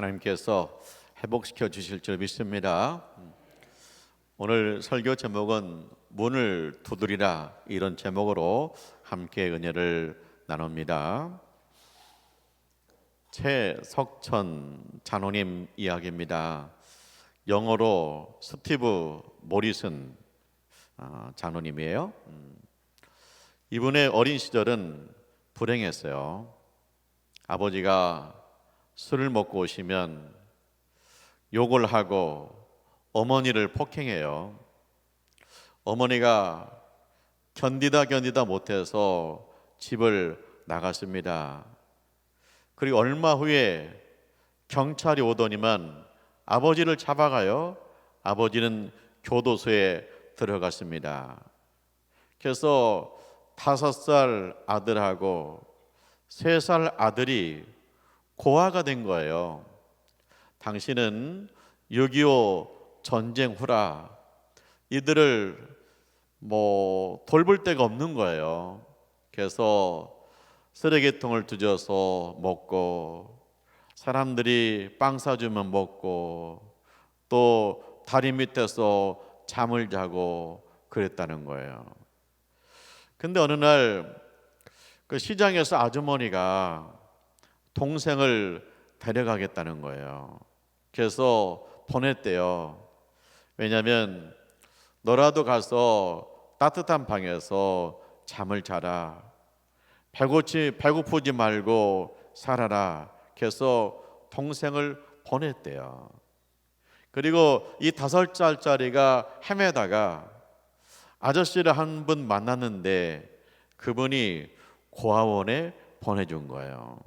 하나님께서 회복시켜 주실 줄 믿습니다. 오늘 설교 제목은 문을 두드리라, 이런 제목으로 함께 은혜를 나눕니다. 최석천 장로님 이야기입니다. 영어로 스티브 모리슨 장로님이에요. 이분의 어린 시절은 불행했어요. 아버지가 술을 먹고 오시면 욕을 하고 어머니를 폭행해요. 어머니가 견디다 못해서 집을 나갔습니다. 그리고 얼마 후에 경찰이 오더니만 아버지를 잡아가요. 아버지는 교도소에 들어갔습니다. 그래서 5살 아들하고 3살 아들이 고아가 된 거예요. 당신은 6.25 전쟁 후라 이들을 돌볼 데가 없는 거예요. 그래서 쓰레기통을 뒤져서 먹고, 사람들이 빵 사주면 먹고, 또 다리 밑에서 잠을 자고 그랬다는 거예요. 근데 어느 날 그 시장에서 아주머니가 동생을 데려가겠다는 거예요. 그래서 보냈대요. 왜냐하면 너라도 가서 따뜻한 방에서 잠을 자라, 배고프지 말고 살아라. 그래서 동생을 보냈대요. 그리고 이 5살짜리가 헤매다가 아저씨를 한 분 만났는데 그분이 고아원에 보내준 거예요.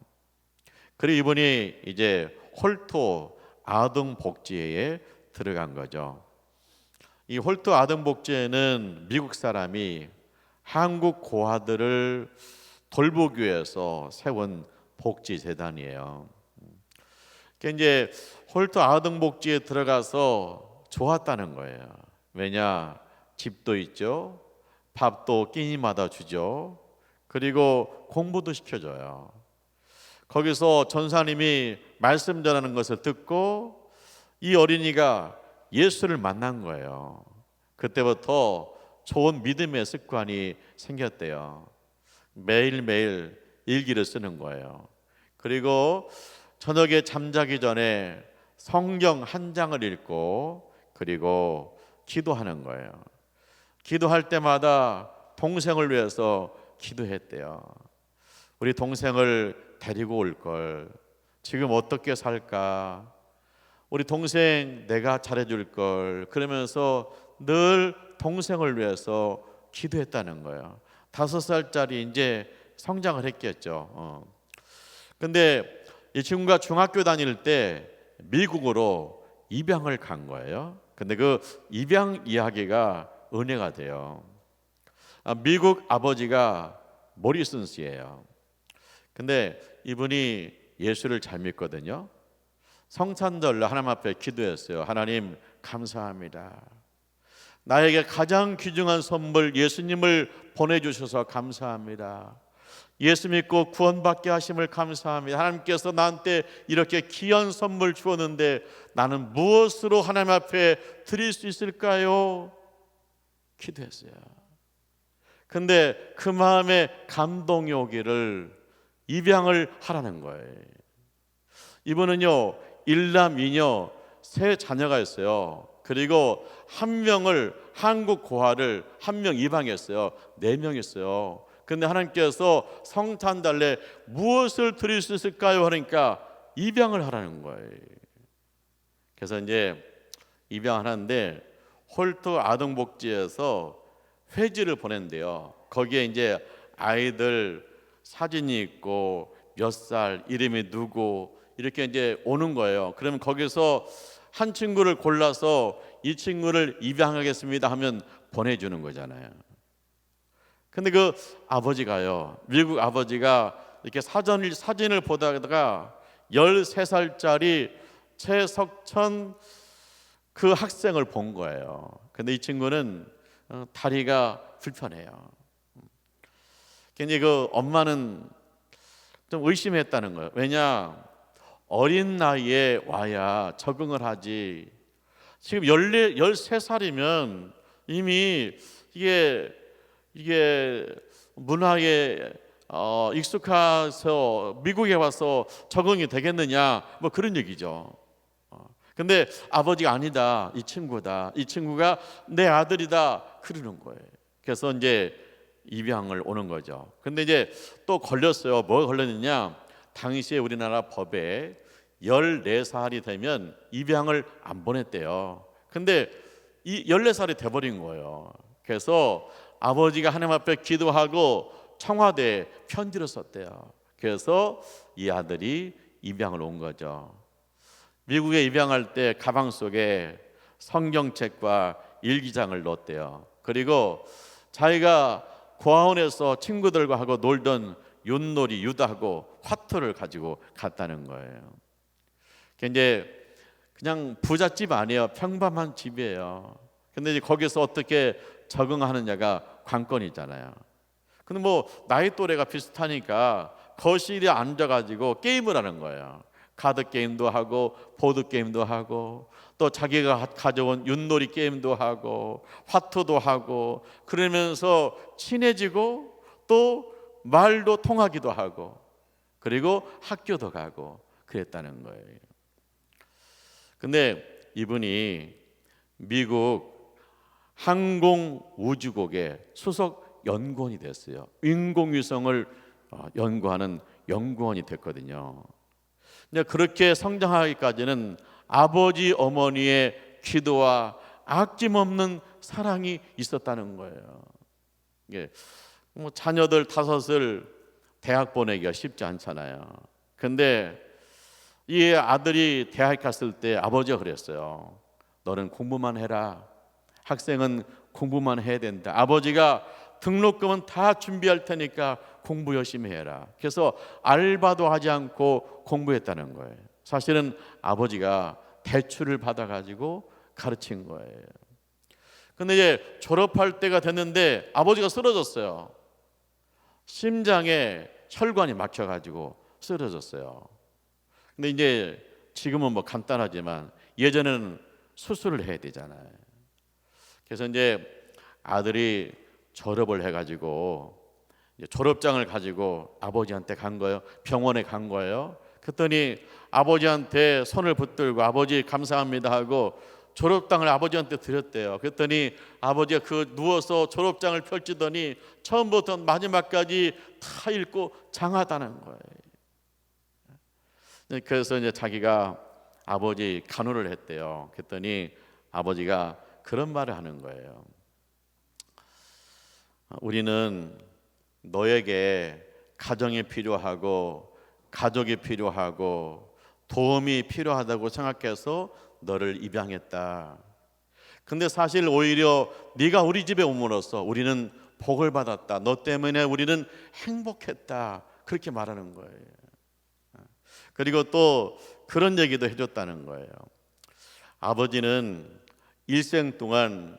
그리고 이분이 이제 홀토 아동복지회에 들어간 거죠. 이 홀토 아동복지회는 미국 사람이 한국 고아들을 돌보기 위해서 세운 복지재단이에요. 그러니까 이제 홀토 아동복지회에 들어가서 좋았다는 거예요. 왜냐? 집도 있죠, 밥도 끼니마다 주죠, 그리고 공부도 시켜줘요. 거기서 전사님이 말씀 전하는 것을 듣고 이 어린이가 예수를 만난 거예요. 그때부터 좋은 믿음의 습관이 생겼대요. 매일매일 일기를 쓰는 거예요. 그리고 저녁에 잠자기 전에 성경 한 장을 읽고 그리고 기도하는 거예요. 기도할 때마다 동생을 위해서 기도했대요. 우리 동생을 데리고 올 걸, 지금 어떻게 살까? 우리 동생 내가 잘해줄 걸, 그러면서 늘 동생을 위해서 기도했다는 거예요. 5살짜리 이제 성장을 했겠죠. 근데 이 친구가 중학교 다닐 때 미국으로 입양을 간 거예요. 근데 그 입양 이야기가 은혜가 돼요. 미국 아버지가 모리슨 씨예요. 근데 이분이 예수를 잘 믿거든요. 성탄절 하나님 앞에 기도했어요. 하나님 감사합니다. 나에게 가장 귀중한 선물 예수님을 보내주셔서 감사합니다. 예수 믿고 구원받게 하심을 감사합니다. 하나님께서 나한테 이렇게 귀한 선물 주었는데 나는 무엇으로 하나님 앞에 드릴 수 있을까요? 기도했어요. 근데 그 마음에 감동이 오기를 입양을 하라는 거예요. 이분은요, 일남이녀 3 자녀가 있어요. 그리고 한 명을 한국 고아를 1명 입양했어요. 4명 있어요. 근데 하나님께서 성탄달에 무엇을 드릴 수 있을까요? 하니까 입양을 하라는 거예요. 그래서 이제 입양하는데 홀토 아동복지에서 회지를 보낸대요. 거기에 이제 아이들 사진이 있고 몇 살, 이름이 누구, 이렇게 이제 오는 거예요. 그러면 거기서 한 친구를 골라서 이 친구를 입양하겠습니다 하면 보내주는 거잖아요. 근데 그 아버지가요, 미국 아버지가 이렇게 사진을 보다가 13살짜리 최석천 그 학생을 본 거예요. 근데 이 친구는 다리가 불편해요. 굉장히 그 엄마는 좀 의심했다는 거예요. 왜냐, 어린 나이에 와야 적응을 하지. 지금 13살이면 이미 이게 문화에 익숙해서 미국에 와서 적응이 되겠느냐, 뭐 그런 얘기죠. 근데 아버지가 아니다, 이 친구다, 이 친구가 내 아들이다, 그러는 거예요. 그래서 이제 입양을 오는 거죠. 근데 이제 또 걸렸어요. 뭐 걸렸느냐? 당시에 우리나라 법에 14살이 되면 입양을 안 보냈대요. 근데 이 14살이 돼버린 거예요. 그래서 아버지가 하나님 앞에 기도하고 청와대에 편지를 썼대요. 그래서 이 아들이 입양을 온 거죠. 미국에 입양할 때 가방 속에 성경책과 일기장을 넣었대요. 그리고 자기가 고아원에서 친구들과 하고 놀던 윷놀이, 유다하고 화투를 가지고 갔다는 거예요. 이제 그냥 부잣집 아니에요. 평범한 집이에요. 근데 이제 거기서 어떻게 적응하느냐가 관건이잖아요. 근데 뭐 나이 또래가 비슷하니까 거실에 앉아가지고 게임을 하는 거예요. 카드 게임도 하고 보드 게임도 하고 또 자기가 가져온 윷놀이 게임도 하고 화투도 하고 그러면서 친해지고 또 말도 통하기도 하고 그리고 학교도 가고 그랬다는 거예요. 근데 이분이 미국 항공우주국의 수석 연구원이 됐어요. 인공위성을 연구하는 연구원이 됐거든요. 근데 그렇게 성장하기까지는 아버지 어머니의 기도와 아낌없는 사랑이 있었다는 거예요. 이게 뭐 자녀들 5을 대학 보내기가 쉽지 않잖아요. 근데 이 아들이 대학 갔을 때 아버지가 그랬어요. 너는 공부만 해라. 학생은 공부만 해야 된다. 아버지가 등록금은 다 준비할 테니까 공부 열심히 해라. 그래서 알바도 하지 않고 공부했다는 거예요. 사실은 아버지가 대출을 받아가지고 가르친 거예요. 근데 이제 졸업할 때가 됐는데 아버지가 쓰러졌어요. 심장에 혈관이 막혀가지고 쓰러졌어요. 근데 이제 지금은 뭐 간단하지만 예전에는 수술을 해야 되잖아요. 그래서 이제 아들이 졸업을 해가지고 졸업장을 가지고 아버지한테 간 거예요. 병원에 간 거예요. 그랬더니 아버지한테 손을 붙들고 아버지 감사합니다 하고 졸업장을 아버지한테 드렸대요. 그랬더니 아버지가 누워서 졸업장을 펼치더니 처음부터 마지막까지 다 읽고 장하다는 거예요. 그래서 이제 자기가 아버지 간호를 했대요. 그랬더니 아버지가 그런 말을 하는 거예요. 우리는 너에게 가정이 필요하고 가족이 필요하고 도움이 필요하다고 생각해서 너를 입양했다. 근데 사실 오히려 네가 우리 집에 옴으로써 우리는 복을 받았다. 너 때문에 우리는 행복했다. 그렇게 말하는 거예요. 그리고 또 그런 얘기도 해줬다는 거예요. 아버지는 일생 동안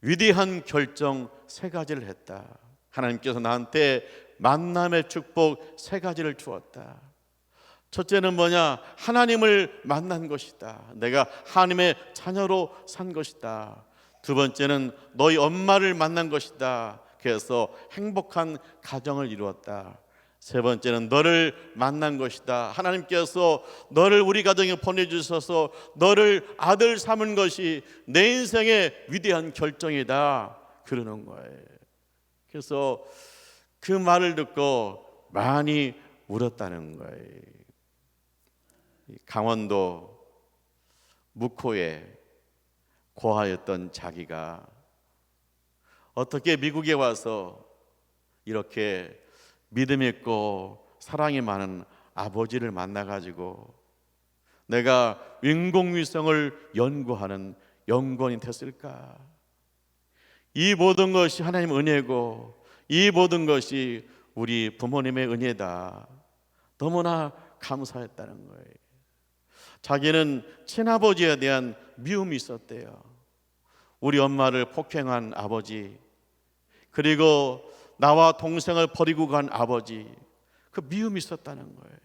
위대한 결정 3가지를 했다. 하나님께서 나한테 만남의 축복 3가지를 주었다. 첫째는 뭐냐? 하나님을 만난 것이다. 내가 하나님의 자녀로 산 것이다. 두 번째는 너희 엄마를 만난 것이다. 그래서 행복한 가정을 이루었다. 세 번째는 너를 만난 것이다. 하나님께서 너를 우리 가정에 보내주셔서 너를 아들 삼은 것이 내 인생의 위대한 결정이다. 그러는 거예요. 그래서 그 말을 듣고 많이 울었다는 거예요. 강원도 묵호에 고아였던 자기가 어떻게 미국에 와서 이렇게 믿음 있고 사랑이 많은 아버지를 만나가지고 내가 인공위성을 연구하는 연구원이 됐을까? 이 모든 것이 하나님 은혜고 이 모든 것이 우리 부모님의 은혜다. 너무나 감사했다는 거예요. 자기는 친아버지에 대한 미움이 있었대요. 우리 엄마를 폭행한 아버지, 그리고 나와 동생을 버리고 간 아버지, 그 미움이 있었다는 거예요.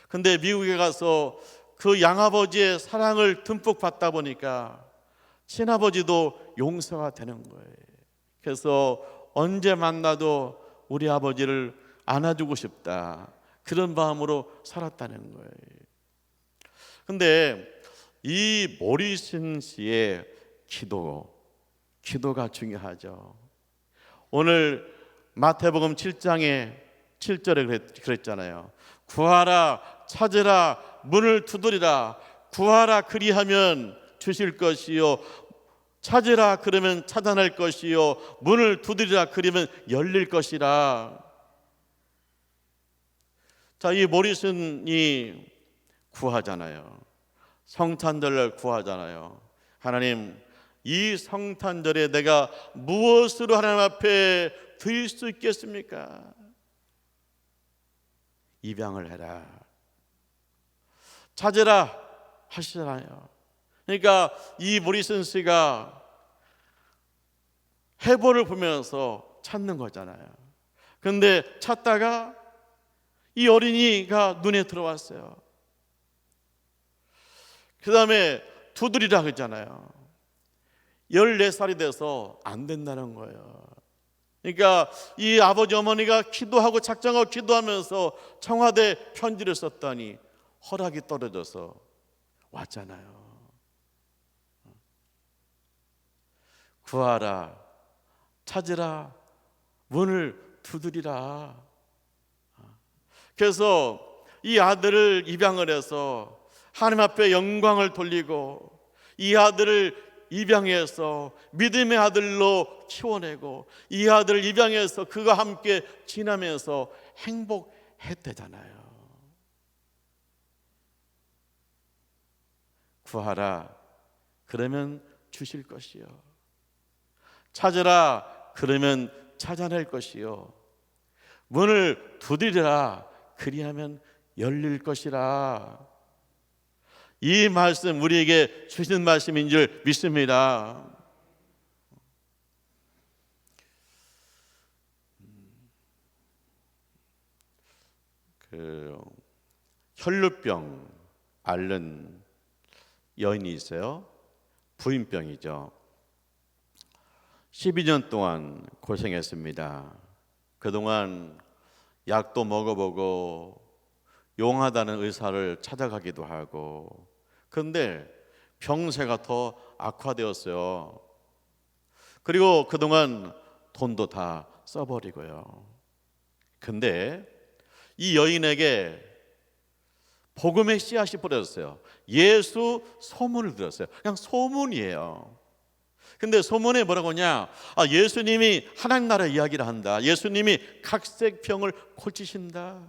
근데 미국에 가서 그 양아버지의 사랑을 듬뿍 받다 보니까 친아버지도 용서가 되는 거예요. 그래서 언제 만나도 우리 아버지를 안아주고 싶다, 그런 마음으로 살았다는 거예요. 근데 이 모리슨 씨의 기도가 중요하죠. 오늘 마태복음 7장에 7절에 그랬잖아요. 구하라, 찾으라, 문을 두드리라. 구하라 그리하면 주실 것이요, 찾으라 그러면 찾아낼 것이요, 문을 두드리라 그러면 열릴 것이라. 자, 이 모리슨이 구하잖아요. 성탄절을 구하잖아요. 하나님, 이 성탄절에 내가 무엇으로 하나님 앞에 드릴 수 있겠습니까? 입양을 해라, 찾으라 하시잖아요. 그러니까 이 모리슨 씨가 해보를 보면서 찾는 거잖아요. 그런데 찾다가 이 어린이가 눈에 들어왔어요. 그 다음에 두드리라 그랬잖아요. 14살이 돼서 안 된다는 거예요. 그러니까 이 아버지 어머니가 기도하고 작정하고 기도하면서 청와대 편지를 썼더니 허락이 떨어져서 왔잖아요. 구하라, 찾으라, 문을 두드리라. 그래서 이 아들을 입양을 해서 하나님 앞에 영광을 돌리고, 이 아들을 입양해서 믿음의 아들로 키워내고, 이 아들을 입양해서 그가 함께 지나면서 행복했대잖아요. 구하라 그러면 주실 것이요, 찾으라 그러면 찾아낼 것이요, 문을 두드리라 그리하면 열릴 것이라. 이 말씀 우리에게 주시는 말씀인 줄 믿습니다. 혈루병 앓는 여인이 있어요. 부인병이죠. 12년 동안 고생했습니다. 그동안 약도 먹어보고 용하다는 의사를 찾아가기도 하고, 그런데 병세가 더 악화되었어요. 그리고 그동안 돈도 다 써버리고요. 근데 이 여인에게 복음의 씨앗이 뿌려졌어요. 예수 소문을 들었어요. 그냥 소문이에요. 근데 소문에 뭐라고 하냐, 예수님이 하나님 나라 이야기를 한다, 예수님이 각색병을 고치신다,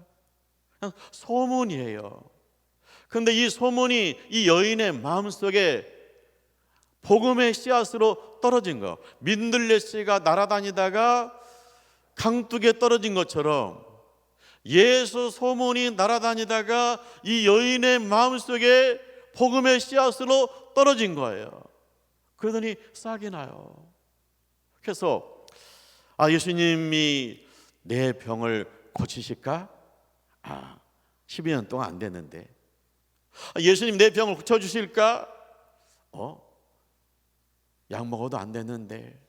그냥 소문이에요. 근데 이 소문이 이 여인의 마음속에 복음의 씨앗으로 떨어진 거, 민들레씨가 날아다니다가 강둑에 떨어진 것처럼 예수 소문이 날아다니다가 이 여인의 마음속에 복음의 씨앗으로 떨어진 거예요. 그러더니 싹이 나요. 그래서 예수님이 내 병을 고치실까? 12년 동안 안 됐는데. 예수님 내 병을 고쳐주실까? 약 먹어도 안 됐는데.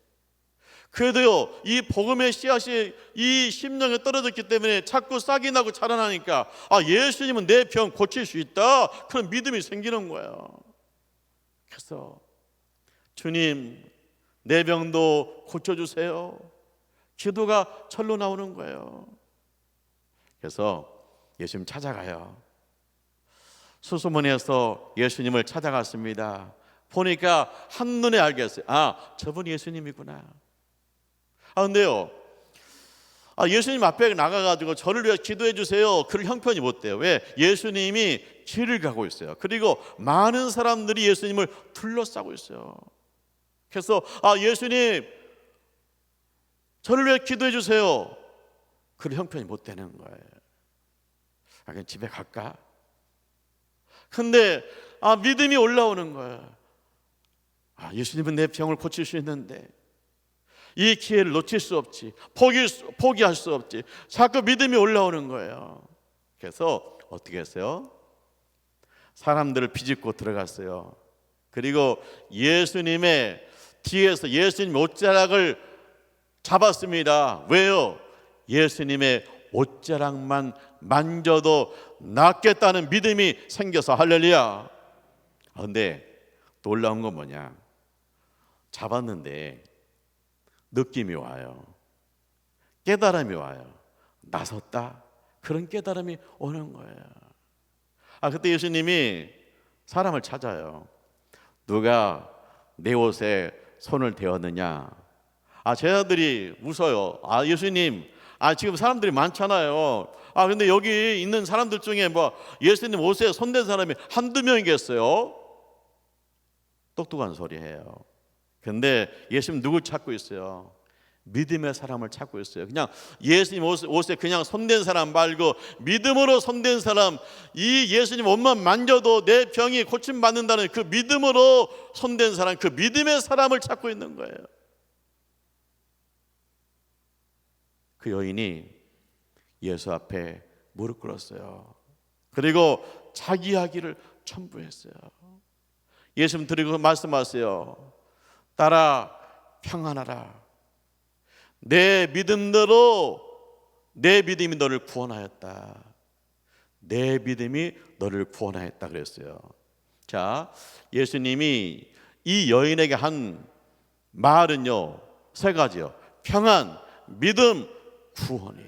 그래도요, 이 복음의 씨앗이 이 심령에 떨어졌기 때문에 자꾸 싹이 나고 자라나니까 예수님은 내 병 고칠 수 있다, 그런 믿음이 생기는 거예요. 그래서 주님 내 병도 고쳐주세요, 기도가 절로 나오는 거예요. 그래서 예수님 찾아가요. 수소문에서 예수님을 찾아갔습니다. 보니까 한눈에 알겠어요. 저분이 예수님이구나. 근데요, 예수님 앞에 나가가지고 저를 위해 기도해 주세요, 그럴 형편이 못 돼요. 왜? 예수님이 길을 가고 있어요. 그리고 많은 사람들이 예수님을 둘러싸고 있어요. 그래서 예수님 저를 위해 기도해 주세요, 그럴 형편이 못 되는 거예요. 그냥 집에 갈까? 근데 믿음이 올라오는 거예요. 예수님은 내 병을 고칠 수 있는데 이 기회를 놓칠 수 없지, 포기할 수 없지. 자꾸 믿음이 올라오는 거예요. 그래서 어떻게 했어요? 사람들을 비집고 들어갔어요. 그리고 예수님의 뒤에서 예수님 옷자락을 잡았습니다. 왜요? 예수님의 옷자락만 만져도 낫겠다는 믿음이 생겨서. 할렐루야. 그런데 놀라운 건 뭐냐? 잡았는데 느낌이 와요. 깨달음이 와요. 나섰다. 그런 깨달음이 오는 거예요. 그때 예수님이 사람을 찾아요. 누가 내 옷에 손을 대었느냐? 제 아들이 웃어요. 예수님, 지금 사람들이 많잖아요. 근데 여기 있는 사람들 중에 뭐 예수님 옷에 손댄 사람이 한두 명이겠어요? 똑똑한 소리 해요. 근데 예수님 누굴 찾고 있어요? 믿음의 사람을 찾고 있어요. 그냥 예수님 옷에 그냥 손댄 사람 말고 믿음으로 손댄 사람, 이 예수님 옷만 만져도 내 병이 고침받는다는 그 믿음으로 손댄 사람, 그 믿음의 사람을 찾고 있는 거예요. 그 여인이 예수 앞에 무릎 꿇었어요. 그리고 자기 이야기를 첨부했어요. 예수님 드리고 말씀하세요. 딸아, 평안하라. 내 믿음대로 내 믿음이 너를 구원하였다. 내 믿음이 너를 구원하였다 그랬어요. 자, 예수님이 이 여인에게 한 말은요, 세 가지요. 평안, 믿음, 구원이.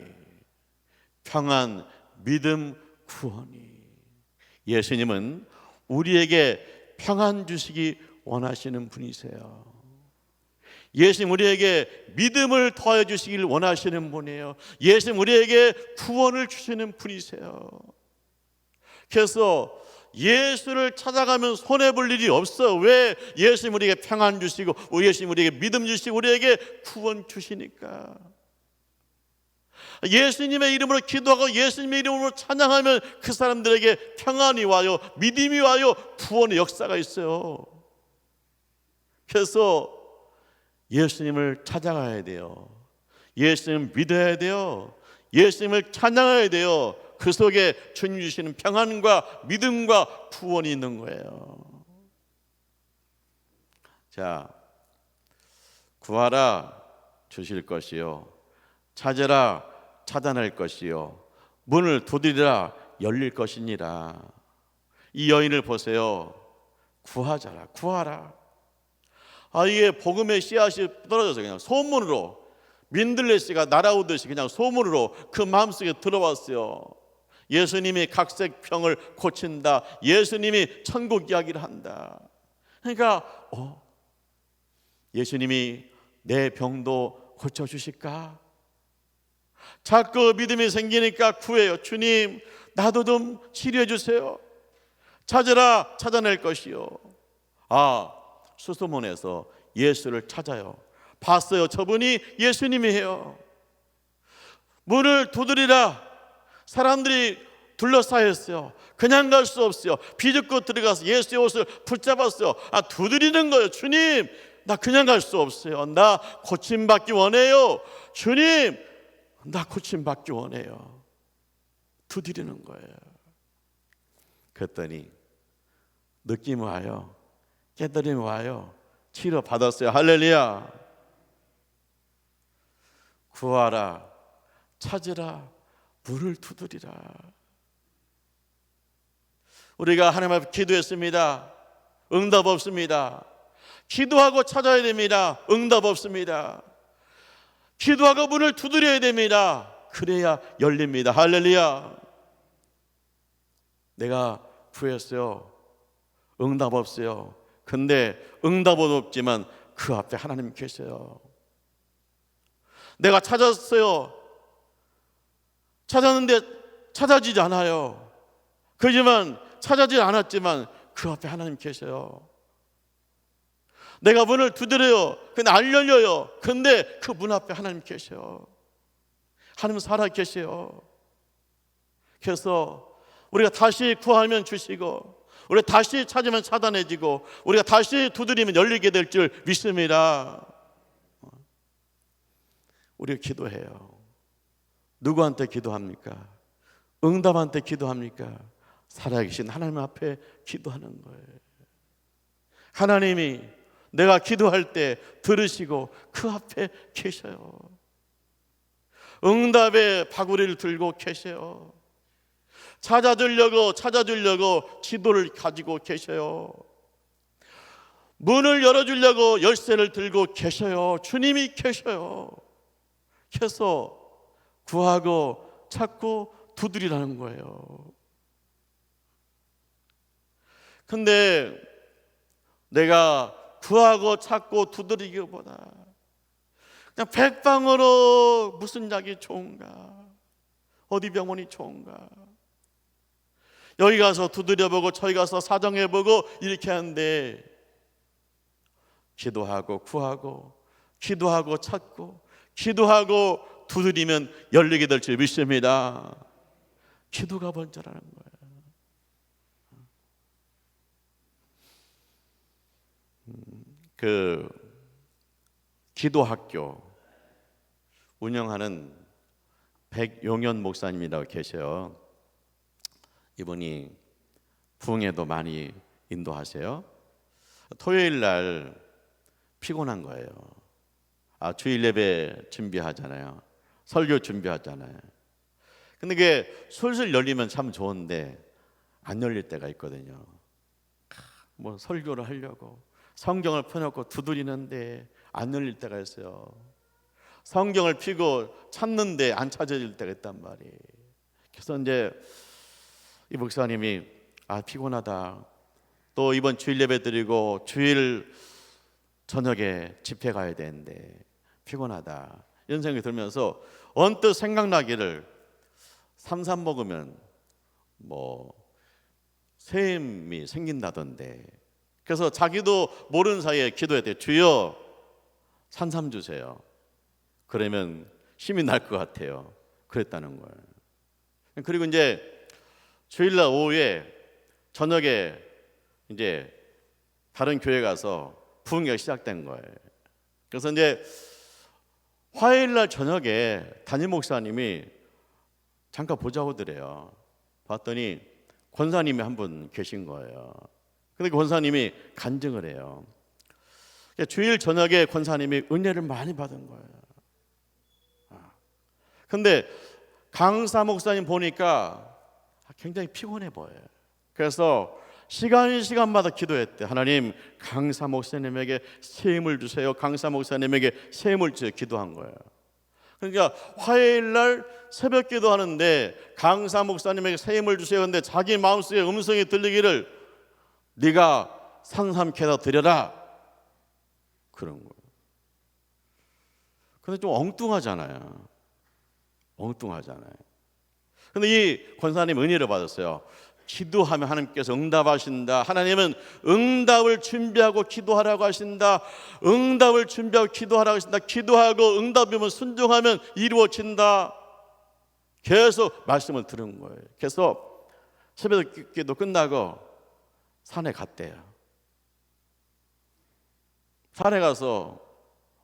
평안, 믿음, 구원이. 예수님은 우리에게 평안 주시기 원하시는 분이세요. 예수님 우리에게 믿음을 더해 주시길 원하시는 분이에요. 예수님 우리에게 구원을 주시는 분이세요. 그래서 예수를 찾아가면 손해볼 일이 없어요. 왜? 예수님 우리에게 평안 주시고 예수님 우리에게 믿음 주시고 우리에게 구원 주시니까. 예수님의 이름으로 기도하고 예수님의 이름으로 찬양하면 그 사람들에게 평안이 와요. 믿음이 와요. 구원의 역사가 있어요. 그래서 예수님을 찾아가야 돼요. 예수님을 믿어야 돼요. 예수님을 찬양해야 돼요. 그 속에 주님 주시는 평안과 믿음과 구원이 있는 거예요. 자, 구하라 주실 것이요, 찾으라 찾아낼 것이요, 문을 두드리라 열릴 것이니라. 이 여인을 보세요. 구하자라, 구하라. 이게 복음의 씨앗이 떨어져서 그냥 소문으로, 민들레씨가 날아오듯이 그냥 소문으로 그 마음속에 들어왔어요. 예수님이 각색병을 고친다. 예수님이 천국 이야기를 한다. 그러니까 예수님이 내 병도 고쳐주실까? 자꾸 믿음이 생기니까 구해요. 주님, 나도 좀 치료해 주세요. 찾으라 찾아낼 것이요. 수소문에서 예수를 찾아요. 봤어요. 저분이 예수님이에요. 문을 두드리라. 사람들이 둘러싸였어요. 그냥 갈 수 없어요. 비집고 들어가서 예수의 옷을 붙잡았어요. 두드리는 거예요. 주님, 나 그냥 갈 수 없어요. 나 고침받기 원해요. 주님, 나 고침받기 원해요. 두드리는 거예요. 그랬더니 느낌이 와요. 깨달음이 와요. 치료 받았어요. 할렐루야. 구하라, 찾으라, 문을 두드리라. 우리가 하나님 앞에 기도했습니다. 응답 없습니다. 기도하고 찾아야 됩니다. 응답 없습니다. 기도하고 문을 두드려야 됩니다. 그래야 열립니다. 할렐루야. 내가 구했어요. 응답 없어요. 근데 응답은 없지만 그 앞에 하나님 계세요. 내가 찾았어요. 찾았는데 찾아지지 않아요. 그렇지만 찾아지지 않았지만 그 앞에 하나님 계세요. 내가 문을 두드려요. 근데 안 열려요. 근데 그 문 앞에 하나님 계세요. 하나님 살아 계세요. 그래서 우리가 다시 구하면 주시고, 우리가 다시 찾으면 차단해지고, 우리가 다시 두드리면 열리게 될 줄 믿습니다. 우리가 기도해요. 누구한테 기도합니까? 응답한테 기도합니까? 살아계신 하나님 앞에 기도하는 거예요. 하나님이 내가 기도할 때 들으시고 그 앞에 계셔요. 응답의 바구리를 들고 계셔요. 찾아주려고 지도를 가지고 계셔요. 문을 열어주려고 열쇠를 들고 계셔요. 주님이 계셔요. 그래서 구하고 찾고 두드리라는 거예요. 근데 내가 구하고 찾고 두드리기보다 그냥 백방으로 무슨 약이 좋은가, 어디 병원이 좋은가, 여기 가서 두드려보고 저기 가서 사정해보고 이렇게 하는데, 기도하고 구하고 기도하고 찾고 기도하고 두드리면 열리게 될 줄 믿습니다. 기도가 먼저라는 거예요. 그 기도학교 운영하는 백용현 목사님이라고 계셔요. 이분이 부흥회도 많이 인도하세요. 토요일 날 피곤한 거예요. 주일 예배 준비하잖아요. 설교 준비하잖아요. 근데 그게 술술 열리면 참 좋은데 안 열릴 때가 있거든요. 뭐 설교를 하려고 성경을 펴놓고 두드리는데 안 열릴 때가 있어요. 성경을 펴고 찾는데 안 찾아질 때가 있단 말이에요. 그래서 이제 이 목사님이 피곤하다, 또 이번 주일 예배 드리고 주일 저녁에 집회 가야 되는데 피곤하다, 이런 생각이 들면서 언뜻 생각나기를 삼삼 먹으면 뭐 쇠임이 생긴다던데, 그래서 자기도 모르는 사이에 기도했대요. 주여 산삼 주세요. 그러면 힘이 날 것 같아요. 그랬다는 거예요. 그리고 이제 주일날 오후에 저녁에 이제 다른 교회 가서 부흥회가 시작된 거예요. 그래서 이제 화요일날 저녁에 담임 목사님이 잠깐 보자고 드래요. 봤더니 권사님이 한 분 계신 거예요. 근데 권사님이 간증을 해요. 주일 저녁에 권사님이 은혜를 많이 받은 거예요. 근데 강사 목사님 보니까 굉장히 피곤해 보여요. 그래서 시간마다 기도했대. 하나님, 강사 목사님에게 새 힘을 주세요. 강사 목사님에게 새 힘을 주세요. 기도한 거예요. 그러니까 화요일 날 새벽 기도하는데 강사 목사님에게 새 힘을 주세요. 근데 자기 마음속에 음성이 들리기를 네가 산삼 캐다 드려라, 그런 거예요. 근데 좀 엉뚱하잖아요. 근데 이 권사님 은혜를 받았어요. 기도하면 하나님께서 응답하신다. 하나님은 응답을 준비하고 기도하라고 하신다. 응답을 준비하고 기도하라고 하신다. 기도하고 응답이면 순종하면 이루어진다. 계속 말씀을 들은 거예요. 그래서 새벽 기도 끝나고 산에 갔대요. 산에 가서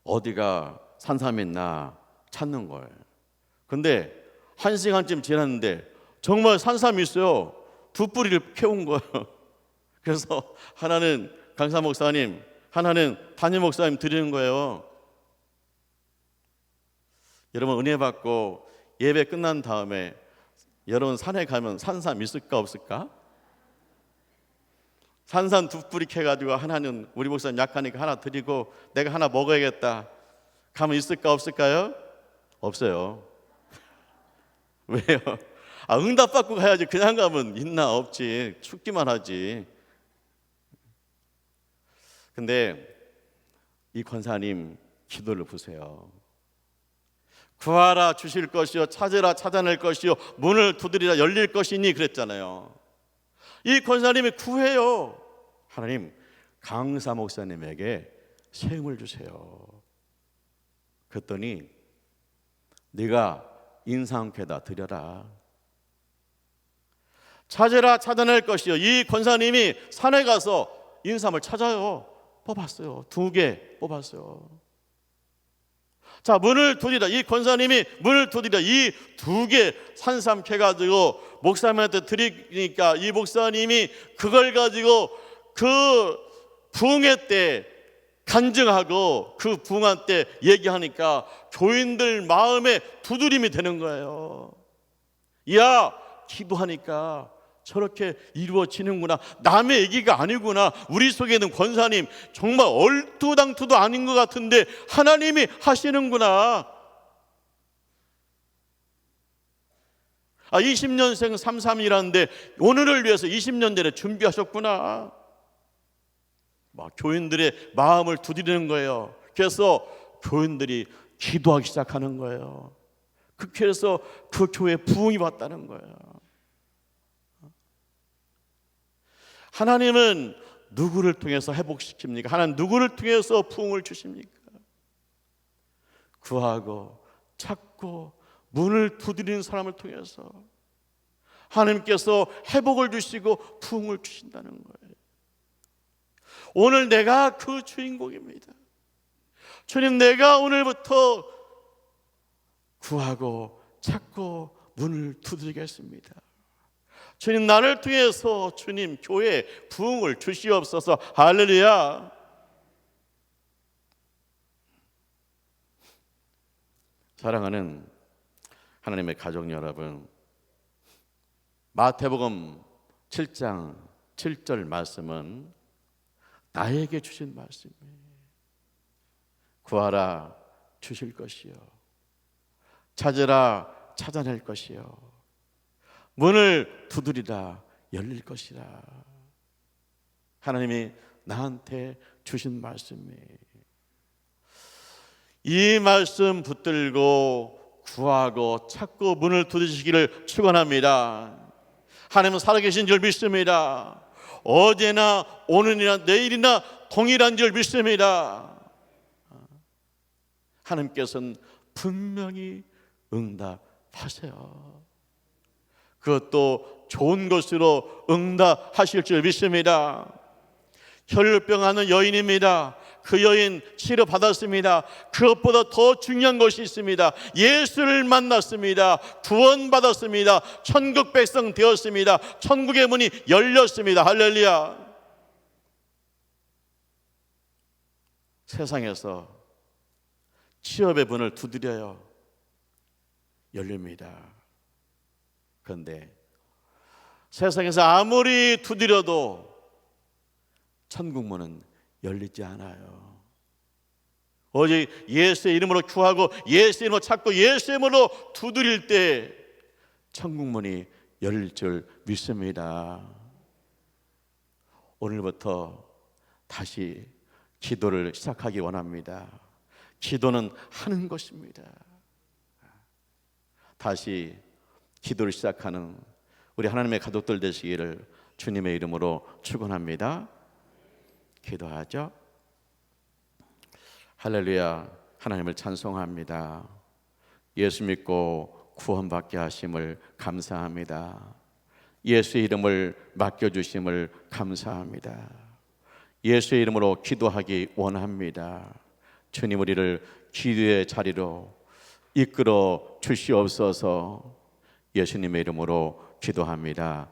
어디가 산삼이 있나 찾는 거예요. 근데 1시간쯤 지났는데 정말 산삼이 있어요. 2뿌리를 캐온 거예요. 그래서 하나는 강사 목사님, 하나는 담임 목사님 드리는 거예요. 여러분, 은혜 받고 예배 끝난 다음에 여러분 산에 가면 산삼 있을까 없을까? 산삼 2뿌리 캐가지고 하나는 우리 목사님 약하니까 하나 드리고 내가 하나 먹어야겠다 가면 있을까 없을까요? 없어요. 왜요? 응답받고 가야지. 그냥 가면 있나 없지. 죽기만 하지. 근데 이 권사님 기도를 보세요. 구하라 주실 것이요, 찾으라 찾아낼 것이요, 문을 두드리라 열릴 것이니 그랬잖아요. 이 권사님이 구해요. 하나님, 강사 목사님에게 새 힘을 주세요. 그랬더니 네가 인상캐다 드려라. 찾으라 찾아낼 것이요. 이 권사님이 산에 가서 인삼을 찾아요. 뽑았어요. 2개 뽑았어요. 자, 문을 두드리라. 이 권사님이 문을 두드리라. 이 두 개 산삼캐 가지고 목사님한테 드리니까 이 목사님이 그걸 가지고 그 부흥회 때 간증하고 그 부흥회 때 얘기하니까 교인들 마음에 두드림이 되는 거예요. 야, 기도하니까 저렇게 이루어지는구나. 남의 얘기가 아니구나. 우리 속에 있는 권사님 정말 얼토당토도 아닌 것 같은데 하나님이 하시는구나. 20년생 33이라는데 오늘을 위해서 20년 전에 준비하셨구나. 막 교인들의 마음을 두드리는 거예요. 그래서 교인들이 기도하기 시작하는 거예요. 그래서 그 교회에 부흥이 왔다는 거예요. 하나님은 누구를 통해서 회복시킵니까? 하나님 누구를 통해서 부흥을 주십니까? 구하고 찾고 문을 두드리는 사람을 통해서 하나님께서 회복을 주시고 부흥을 주신다는 거예요. 오늘 내가 그 주인공입니다. 주님, 내가 오늘부터 구하고 찾고 문을 두드리겠습니다. 주님, 나를 통해서 주님 교회에 부흥을 주시옵소서. 할렐루야. 사랑하는 하나님의 가족 여러분, 마태복음 7장 7절 말씀은 나에게 주신 말씀이에요. 구하라 주실 것이요, 찾으라 찾아낼 것이요, 문을 두드리라 열릴 것이라. 하나님이 나한테 주신 말씀이에요. 이 말씀 붙들고 구하고 찾고 문을 두드리시기를 축원합니다. 하나님은 살아계신 줄 믿습니다. 어제나 오늘이나 내일이나 동일한 줄 믿습니다. 하나님께서는 분명히 응답하세요. 그것도 좋은 것으로 응답하실 줄 믿습니다. 혈루병하는 여인입니다. 그 여인 치료받았습니다. 그것보다 더 중요한 것이 있습니다. 예수를 만났습니다. 구원받았습니다. 천국 백성 되었습니다. 천국의 문이 열렸습니다. 할렐루야. 세상에서 취업의 문을 두드려요. 열립니다. 그런데 세상에서 아무리 두드려도 천국 문은 열리지 않아요. 오직 예수의 이름으로 구하고 예수의 이름으로 찾고 예수의 이름으로 두드릴 때 천국 문이 열릴 줄 믿습니다. 오늘부터 다시 기도를 시작하기 원합니다. 기도는 하는 것입니다. 다시 기도를 시작하는 우리 하나님의 가족들 되시기를 주님의 이름으로 축원합니다. 기도하죠. 할렐루야. 하나님을 찬송합니다. 예수 믿고 구원받게 하심을 감사합니다. 예수의 이름을 맡겨주심을 감사합니다. 예수의 이름으로 기도하기 원합니다. 주님, 우리를 기도의 자리로 이끌어 주시옵소서. 예수님의 이름으로 기도합니다.